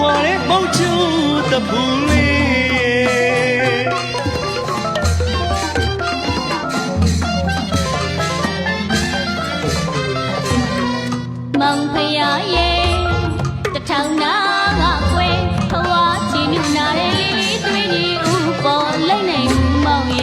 花的梦就的不离。梦飞呀耶，这长那个归，我只努那的里对你无波来内无梦耶。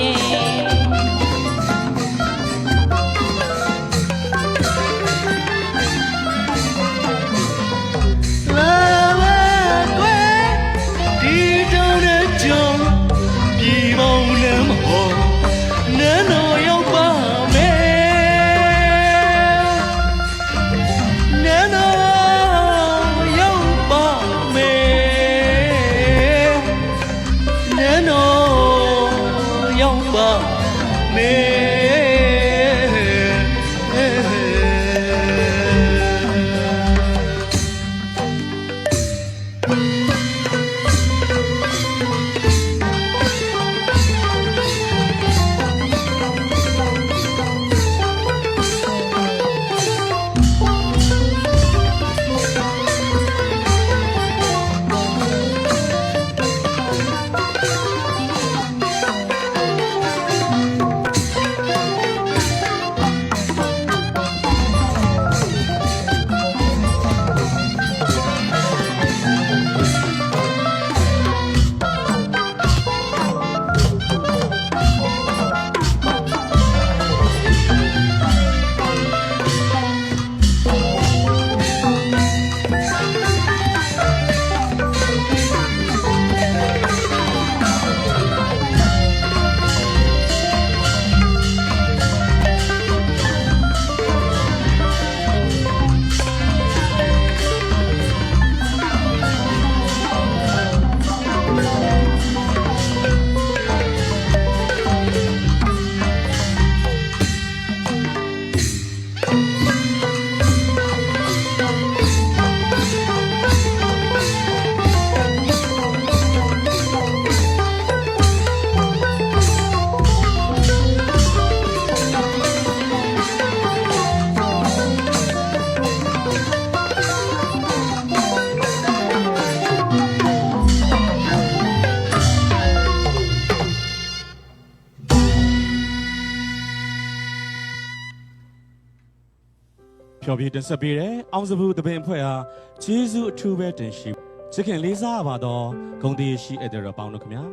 ဖြောပြတင်ဆက်ပေးတဲ့အောင်စဘူးတပင်အဖွဲ့ဟာဂျေဇုအထူးပဲတင်ရှိချစ်ခင်လေးစားပါတော့ဂုဏ်တည်ရှိတဲ့တော်ပေါင်းတို့ခင်ဗျာ